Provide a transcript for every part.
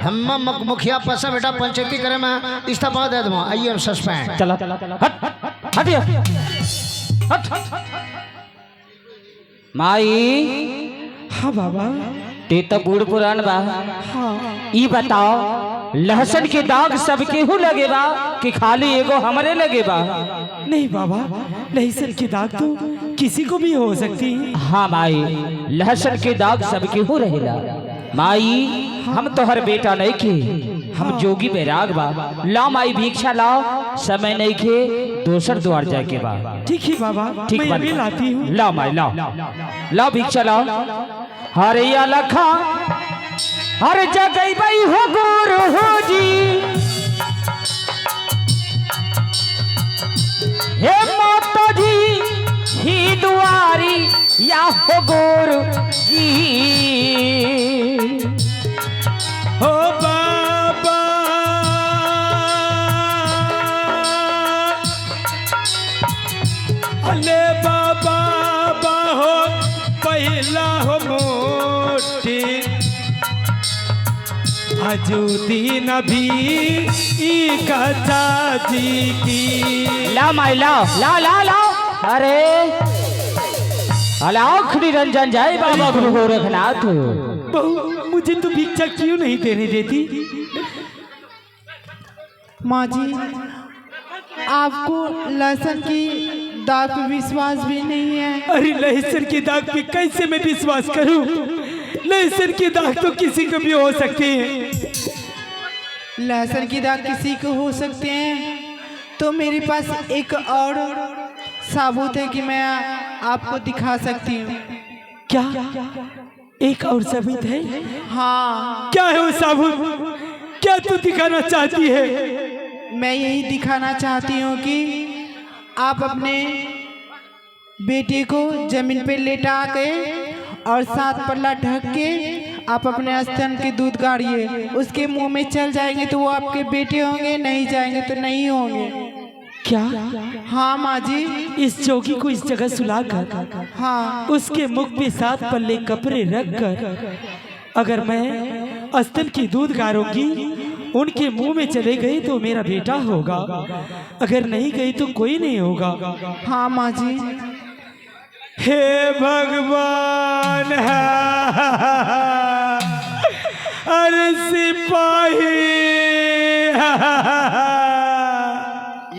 हम मुखिया पसा बेटा पंचायती करे में इस्तीफा दे दूं। I am suspend. चला हट हटिए हट माई। हाँ बाबा। ते तो बूढ़ पुरान बा। हाँ ई बताओ लहसुन के दाग सबके हु लगे बा कि खाली एगो हमरे लगे बा? नहीं बाबा, लहसुन की दाग तो किसी को भी हो सकती है। हाँ माई, लहसुन के दाग सबके हु रहेला। माई हम तोहर बेटा नहीं के, हम जोगी बैराग बा। ला माई भिक्षा लाओ, समय नहीं के दोसर द्वार जाए के बा। ठीक है बाबा, ठीक मैं अभी लाती हूँ। ला माई लाओ लाओ भिक्षा लाओ। हरे या लखा हर जगह बई हो गोर हो जी। हे माता जी ही दुआरी या हो गोर जी। हो बाबा अले बाबा हो पहला हो मोटी अजूदी नबी जी की। ला माई लाओ ला ला लाओ। अरे अलाख निरंजन जय बाबा गुरु गोरखनाथ। बहू मुझे तो भिक्षा क्यों नहीं देने देती? माँ जी, आपको लहसुन की दाग पे विश्वास भी नहीं है। अरे लहसुन की दाग पे कैसे मैं विश्वास करूं? लहसुन की दाग तो किसी को भी हो सकती है। लहसुन की दाग किसी को हो सकते हैं तो मेरे पास एक और साबुत है कि मैं आपको दिखा सकती हूँ। क्या एक और सबूत है? हाँ, क्या है वो साबुत? क्या तू दिखाना चाहती है? मैं यही दिखाना चाहती हूँ कि आप अपने बेटे को जमीन पे लेटा के और 7 पल्ला ढक के आप अपने स्तन के दूध गाड़िए। उसके मुंह में चल जाएंगे तो वो आपके बेटे होंगे, नहीं जाएंगे तो नहीं होंगे। क्या? हाँ माँ जी। इस जोगी को इस जगह सुलाकर हाँ, उसके मुख पे 7 पल्ले कपड़े रखकर अगर मैं स्तन की दूध गारूंगी, उनके मुंह में चले गए तो मेरा बेटा होगा, अगर नहीं गई तो कोई नहीं होगा। हाँ माँ जी। हे भगवान अरे सिपाही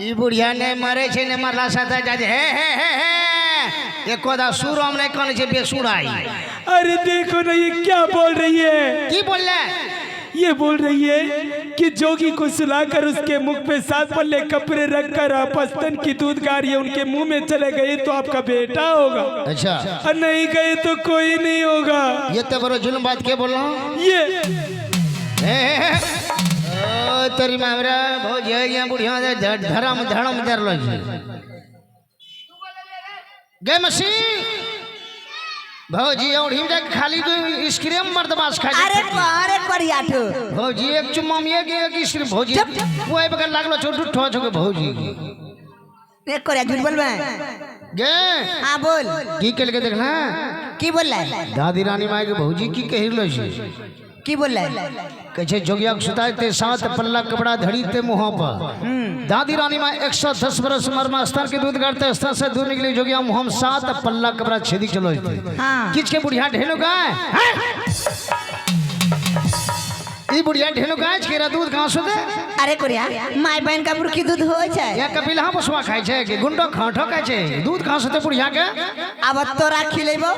ई बुढ़िया ने मरे छे ने मरला साथे जाजे हे एको दा सुर हम नहीं कने छे बेसुराई। अरे देखो ना ये क्या बोल रही है? की बोलले? ये बोल रही है कि जोगी को सुलाकर उसके मुख पे 7 पल्ले कपड़े रखकर आप स्तन की दूध गाड़िए, उनके मुंह में चले गए तो आपका बेटा होगा, अच्छा, और नहीं गए तो कोई नहीं होगा। ये तो बड़ो जुल्म बात के बोल रहा हूं। ये ओ तेरी मामरा बहुत ये बुढ़िया दे धरम धड़म दर लो जी गे मसी भौजी और हिम जाके खाली को स्क्रीम मर्दबास खा। अरे करियाठ भौजी एक चुम्मा में एक स्क्रीम भौजी वो ए बगल लागलो छोटू ठो छोके भौजी एक करिया झूठ बोल मैं गे। हां बोल की के लेके देखना की बोल रहा है? दादी रानी माई के भौजी की कहिरलो छी की बोल रहा है? कहे जोगिया सुताए ते 7 पल्ला कपड़ा धड़ी ते मुंह पर। दादी रानी माँ 110 बरस उम्र में स्तर के दूध गाड़ते स्तर से दूध निकले जोगिया मुंह में 7 पल्ला कपड़ा छेदी चलो। हाँ। किच के बुढ़िया ढेलो गाय ई बुढ़िया ढेलो गाय केरा दूध कहां से दे? अरे करिया माय बहन का बुरखी दूध हो जाए या कपिलहा बसवा खाय छे कि गुंडो खाठो खाय छे? दूध कहां से दे बुढ़िया के? अब तोरा खिलेबो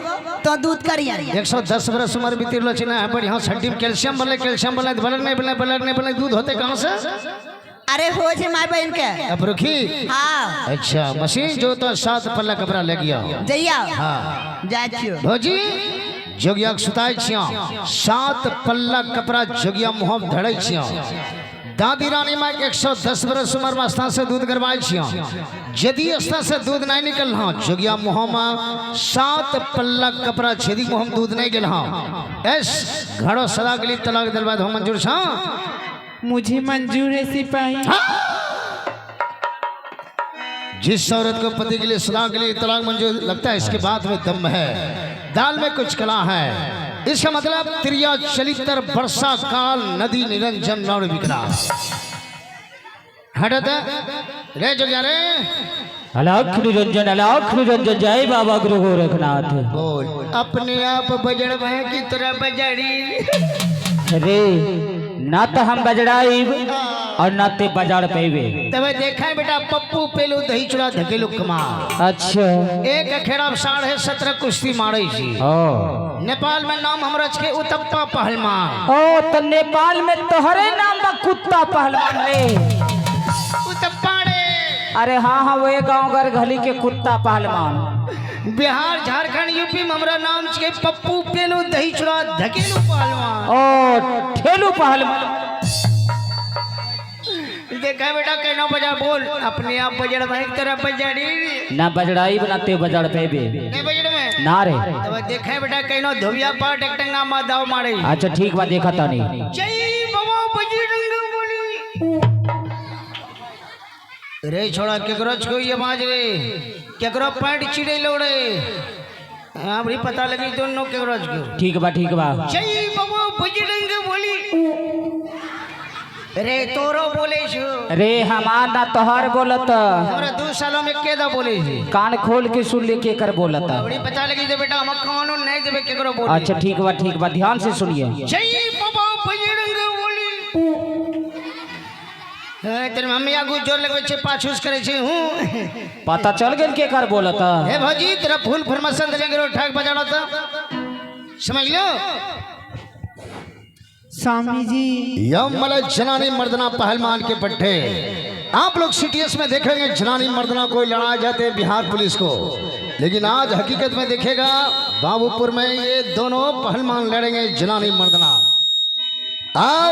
तो दूध करिया। 110 बरस उम्र बीतिरलो छ ना, बढ़िया हड्डी में कैल्शियम बने ब्लड नहीं बने दूध होते कहां से? अरे हो जे माय बहन के अब रुखी। हाँ अच्छा मशीन जो तो 7 पल्ला कपड़ा ले गया जइया। हाँ जा छियो भौजी जोगिया सुताई छिया 7 पल्ला कपड़ा जोगिया मुंह में धड़ै छिया। दादी रानी माँ 110 बरस उम्र में स्था से दूध गरबाई छिया। यदि स्था से दूध नहीं निकल हाँ जोगिया मुंह में 7 पल्ला कपड़ा छेदी मुंह में दूध नहीं गेल हाँ एस घड़ो सदा के लिए तलाक दिलवा दो मंजूर छा? मुझे मंजूर है सिपाही। जिस औरत को पति के लिए सदा के लिए तलाक मंजूर लगता है इसके बाद में दम है, दाल में कुछ कला है। इसका मतलब त्रिया चलितर वर्षा काल नदी निरंजन और विकराल हटत रे जोगिया रे अलख निरंजन जय बाबा गुरु गोरखनाथ। बोल अपने आप बजड़ भय की तरह बजाड़ी रे ना तो हम बजड़ाई और ना ते बजाड़ पेवे। तब देखा है बेटा पप्पू पेलू दही चुड़ा धकेलू कमाल। अच्छा एक अखेड़ा 17.5 कुश्ती मारे छी। ओ नेपाल में नाम हमरच के उतप्पा पहलवान। ओ तो नेपाल में तोहरे नाम बा कुत्ता पहलवान रे। उतप्पा रे अरे हाँ हाँ वो गाँव घर घली के कुत्ता पहलवान। बिहार झारखंड यूपी में हमारा नाम छे पप्पू पेलू दही चुड़ा धकेलू पहलवान। ओ ठेलू पहलवान। देखा बेटा कहना बजा बोल अपने आप बजड़ भाई तेरा बजाड़ी ना बजड़ाई बनाते बजड़ पेबे नहीं बजड़ में ना रे। तब देखा बेटा कहना धोबिया पाट एक टंगा मा दाव मारे। अच्छा ठीक बा देखा तानी। जय बाबा बजरंग बोली रे छोड़ा केकरोच को ये बाज रे केकरो पैंट चिड़े लोड़े हमरी पता लगी दोनों केकरोच को। ठीक बा जय बाबा बजरंग बोली रे तोरो बोले छो रे हमार ना तोहर बोलत हमरा 2 सालों में केदा बोले छी कान खोल के सुन ले के कर बोलत। बड़ी पता लगी दे बेटा हम कानून नहीं देबे केकरो बोले। अच्छा ठीक बा ध्यान से सुनिए। जय बाबा बजरंग बोली तेरे मम्मी आगू जोर लगवे छे पाछूस करे छे हूं पता चल गेल के कर बोलत। हे भौजी तेरा फूल फरमासन देंगे रो ठाक बजाना था समझ लो। स्वामी जी यमल जनानी मर्दना पहलवान के पट्टे आप लोग सीटीएस में देखेंगे जनानी मर्दना को लड़ाए जाते हैं बिहार पुलिस को, लेकिन आज हकीकत में देखेगा बाबूपुर में ये दोनों पहलवान लड़ेंगे जनानी मर्दना। और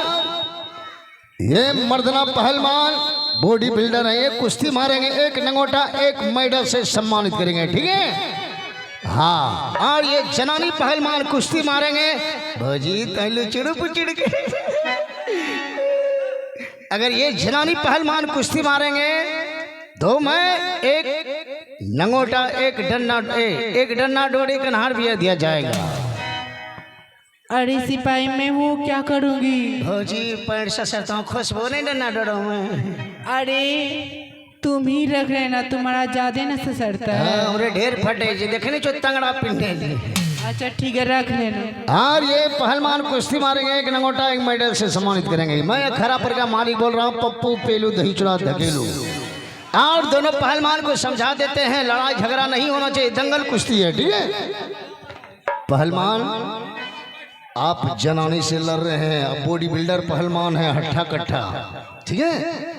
ये मर्दना पहलवान बॉडी बिल्डर है, ये कुश्ती मारेंगे, एक नंगोटा एक मेडल से सम्मानित करेंगे, ठीक है। हाँ, और ये जनानी पहलवान कुश्ती मारेंगे भौजी तहलू चिड़ के अगर ये जनानी पहलवान कुश्ती मारेंगे तो मैं एक नंगोटा एक डन्ना डोरी कन्हार भी दिया जाएगा। अरे सिपाही मैं वो क्या करूंगी भौजी पैर ससरता हूँ खुशबू नहीं डन्ना डोरो में। अरे तुम ही रख लेना, तुम्हारा ज्यादा न ससरता है। हमरे ढेर फटे जी देखने जो तंगड़ा पिंडे। अच्छा ठीक है रख लेना। और ये पहलवान कुश्ती मारेंगे, एक नंगोटा एक मेडल से सम्मानित करेंगे। मैं खरापुर का मालिक बोल रहा हूँ, पप्पू पेलू दही चुड़ा धकेलू। और दोनों पहलवान को समझा देते हैं लड़ाई झगड़ा नहीं होना चाहिए, दंगल कुश्ती है, ठीक है। पहलवान आप जनानी से लड़ रहे हैं, आप बॉडी बिल्डर पहलवान है, हट्ठा कट्ठा, ठीक है।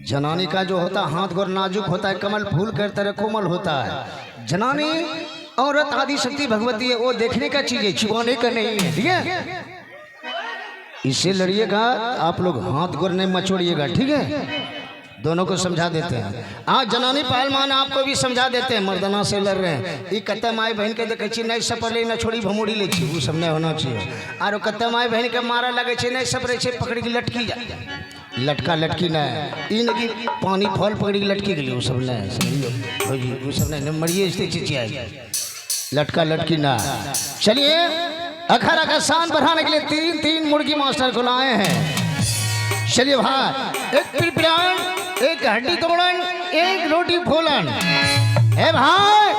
जनानी का जो होता है हाथ गोर नाजुक होता है, कमल फूल कर तरह कोमल होता है। जनानी औरत आदि शक्ति भगवती है, वो देखने का चीज है, छुपाने का नहीं है, ठीक है। इससे लड़िएगा, आप लोग हाथ गोर नहीं मचोड़िएगा, ठीक है। दोनों को समझा देते हैं। आज जनानी पहलवान आपको भी समझा देते हैं, मर्दना से लड़ रहे हैं। ये कत्ते माई बहन के देखे छी नहीं सपरले न छोड़ी भमोड़ी ले छी, वो सब नहीं होना चाहिए। और कत्ते माई बहन के मारा लगे छे नहीं सपरे छे, पकड़ के लटकी जा लटका लटकी नहीं इन की पानी फल पकड़ी लटकी के लिए वो सब नहीं समझिए, वो सब नहीं मरिए चिचियाई लटका लटकी ना। चलिए अखाड़ा का शान बढ़ाने के लिए तीन मुर्गी मास्टर को लाए हैं। चलिए भाई, एक पिरपिरान, एक हड्डी तोड़न, एक रोटी फोलन है भाई।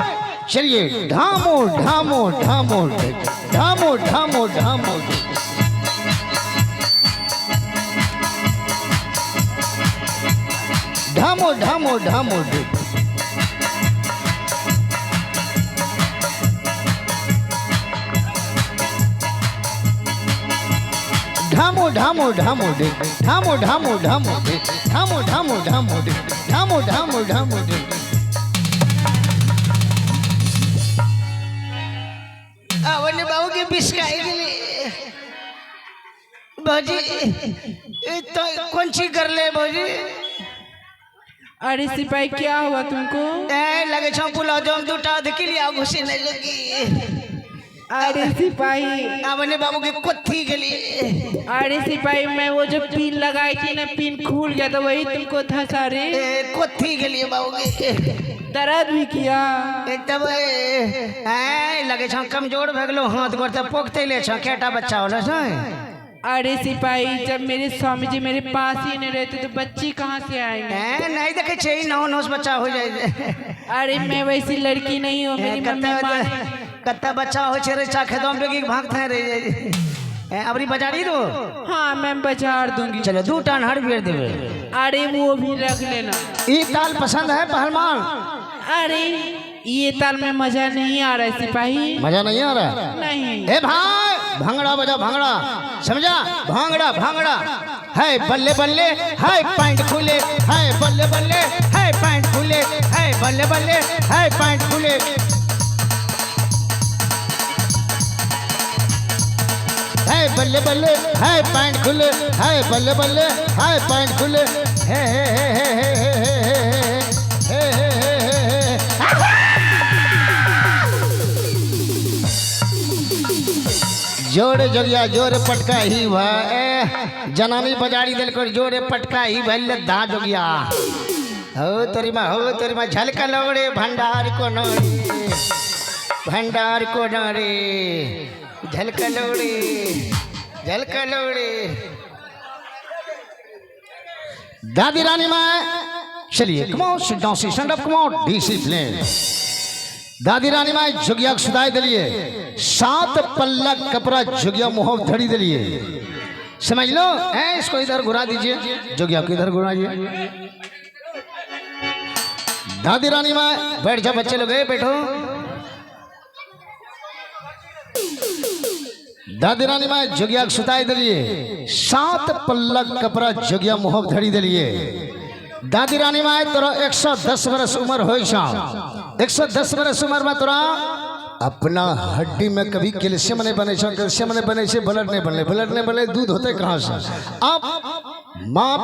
चलिए ढामो ढामो ढामो ढामो ढामो ढामो ढामो ढामो ढामो ढामो ढामो ढामो डे ढामो ढामो ढामो डे ढामो ढामो ढामो डे ढामो ढामो ढामो डे। आवने बाबू के बिस्काई के लिए भौजी तो कौन सी कर ले भौजी। अरे सिपाही क्या हुआ तुमको? लगे छुला जो दूटा के लिए घुसी नहीं लगी। अरे सिपाही आवने बाबू की कुत्थी के लिए। अरे सिपाही मैं वो जो पिन लगाई थी ना, पिन खुल गया तो वही तुमको धंसा रे। कुत्थी के लिए बाबू की दर्द भी किया। तब लगे छ कमजोर भ गेलो हाथ गोड़ त पोकते ले छ केटा बच्चा होला छ। अरे सिपाही जब मेरे स्वामी जी मेरे पास ही नहीं रहते तो बच्चे कहाँ से आएंगे? नहीं देखे छे नौ नौ बच्चा हो जाए। अरे मैं वैसी लड़की नहीं हूँ, मेरी मम्मी माने। कत्ता बच्चा हो छे रे चाखे दम बेगी भागते रे अबरी बजाड़ी दो। हाँ मैं बाजार दूंगी। चलो 2 टन हर बेर देवे। अरे वो भी रख लेना। ये ताल पसंद है पहलवान? अरे ये ताल में मजा नहीं आ रहा है सिपाही। मजा नहीं आ रहा? नहीं। ए भाई भांगड़ा बजा भांगड़ा, समझा? भांगड़ा भांगड़ा है बल्ले बल्ले है पैंट खुले, है बल्ले बल्ले है पैंट खुले, है बल्ले बल्ले है पैंट खुले। है बल्ले बल्ले है पैंट खुले, है बल्ले बल्ले है पैंट खुले। हे हे हे हे हे हे हे हे जोरे जोगिया जोरे पटका ही भाई जनानी बजाड़ी दिल कर जोरे पटका ही भले दा जोगिया। हो तेरी माँ झलका लौड़े भंडार को नौड़े, भंडार को नौड़े, झलका लौड़े, झलका लौड़े। दादी रानी माँ चलिए come on sit down stand up come on discipline. दादी रानी माँ जोगिया सुधाई दिलिए 7 पल्ला कपड़ा जोगिया मुँह धड़ी दिलिए, समझ लो। इसको इधर घुरा दीजिए, जोगिया को इधर घुराइए। दादी रानी माँ बैठ जा, बच्चे लोग बैठो। दादी रानी माँ जोगिया सुताई दिलिए 7 पल्ला कपड़ा जोगिया मुँह धड़ी दिलिए। दादी रानी माँ तोरा 110 बरस उम्र हो, 110 बरस उम्र में तोरा अपना हड्डी में कभी कैल्शियम नहीं बने, कैल्शियम नहीं बने से ब्लड नहीं बने, ब्लड नहीं बने दूध होते कहाँ से? अब माँ